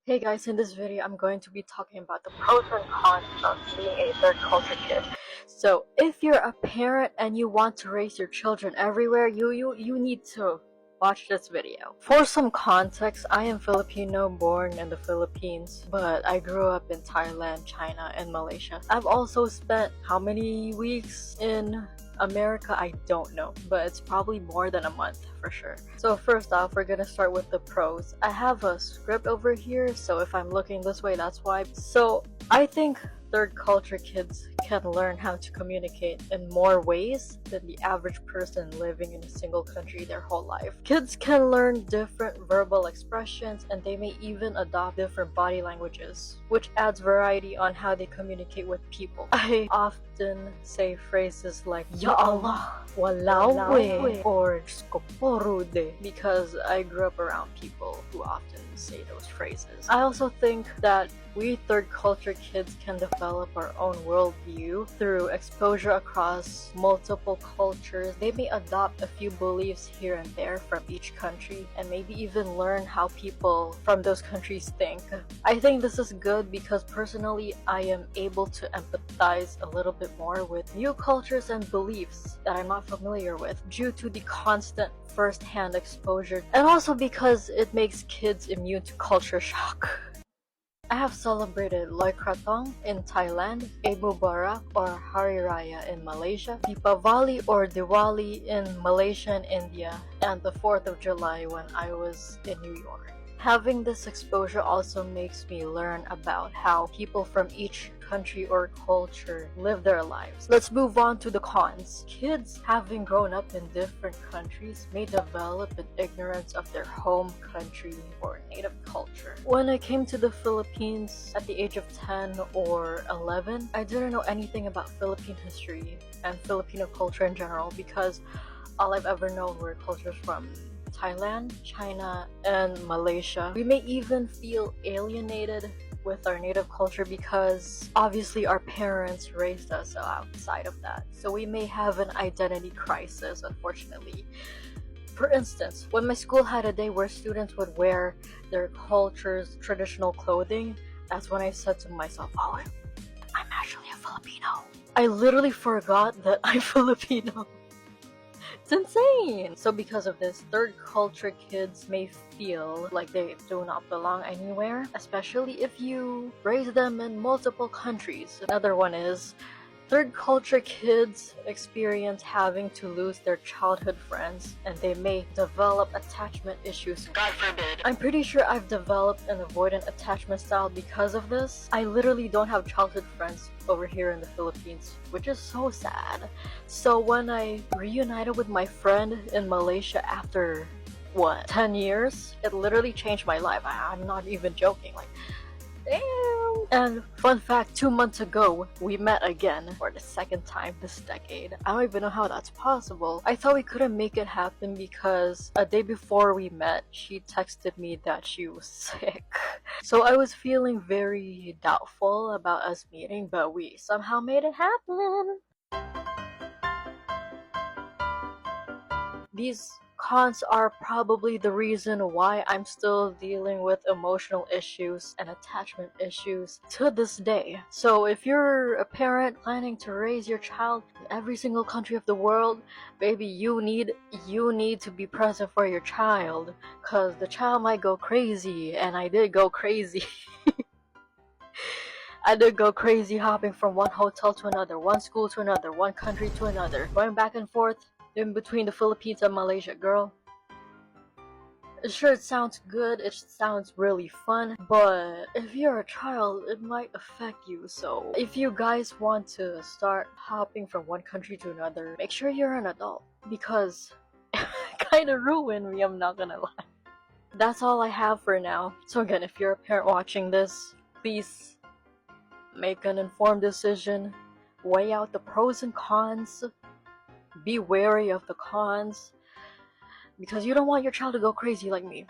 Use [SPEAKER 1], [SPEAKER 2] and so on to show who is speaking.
[SPEAKER 1] Hey guys, in this video I'm going to be talking about the pros and cons of being a third culture kid. So if you're a parent and you want to raise your children everywhere, you need to watch this video. For some context, I am Filipino, born in the Philippines, but I grew up in Thailand, China, and Malaysia. I've also spent how many weeks in America? I don't know, but it's probably more than a month for sure. So first off, we're gonna start with the pros. I have a script over here, so if I'm looking this way, that's why. So I think third culture kids can learn how to communicate in more ways than the average person living in a single country their whole life. Kids can learn different verbal expressions, and they may even adopt different body languages, which adds variety on how they communicate with people. I often say phrases like Ya Allah, Walao eh, or Skoporude because I grew up around people who often say those phrases. I also think that we third culture kids can develop our own worldview through exposure across multiple cultures. They may adopt a few beliefs here and there from each country and maybe even learn how people from those countries think. I think this is good because personally I am able to empathize a little bit more with new cultures and beliefs that I'm not familiar with due to the constant first-hand exposure, and also because it makes kids immune to culture shock. I have celebrated Loy Krathong in Thailand, Ebu Barak or Hari Raya in Malaysia, Deepavali or Diwali in Malaysia and India, and the 4th of July when I was in New York. Having this exposure also makes me learn about how people from each country or culture live their lives. Let's move on to the cons. Kids having grown up in different countries may develop an ignorance of their home country or native culture. When I came to the Philippines at the age of 10 or 11, I didn't know anything about Philippine history and Filipino culture in general because all I've ever known were cultures from Thailand, China, and Malaysia. We may even feel alienated with our native culture because obviously our parents raised us outside of that. So we may have an identity crisis, unfortunately. For instance, when my school had a day where students would wear their culture's traditional clothing, that's when I said to myself, oh, I'm actually a Filipino. I literally forgot that I'm Filipino. It's insane! So because of this, third culture kids may feel like they do not belong anywhere, especially if you raise them in multiple countries. Another one is third culture kids experience having to lose their childhood friends and they may develop attachment issues. God forbid. I'm pretty sure I've developed an avoidant attachment style because of this. I literally don't have childhood friends over here in the Philippines, which is so sad. So when I reunited with my friend in Malaysia after 10 years, it literally changed my life. I'm not even joking. Like, damn. And fun fact, 2 months ago, we met again for the second time this decade. I don't even know how that's possible. I thought we couldn't make it happen because a day before we met, she texted me that she was sick. So I was feeling very doubtful about us meeting, but we somehow made it happen. These cons are probably the reason why I'm still dealing with emotional issues and attachment issues to this day. So if you're a parent planning to raise your child in every single country of the world, baby, you need to be present for your child, cause the child might go crazy, and I did go crazy. I did go crazy hopping from one hotel to another, one school to another, one country to another, going back and forth in between the Philippines and Malaysia, girl. Sure, it sounds good, it sounds really fun, but if you're a child, it might affect you. So if you guys want to start hopping from one country to another, make sure you're an adult, because it kinda ruined me, I'm not gonna lie. That's all I have for now. So again, if you're a parent watching this, please make an informed decision, weigh out the pros and cons, be wary of the cons, because you don't want your child to go crazy like me.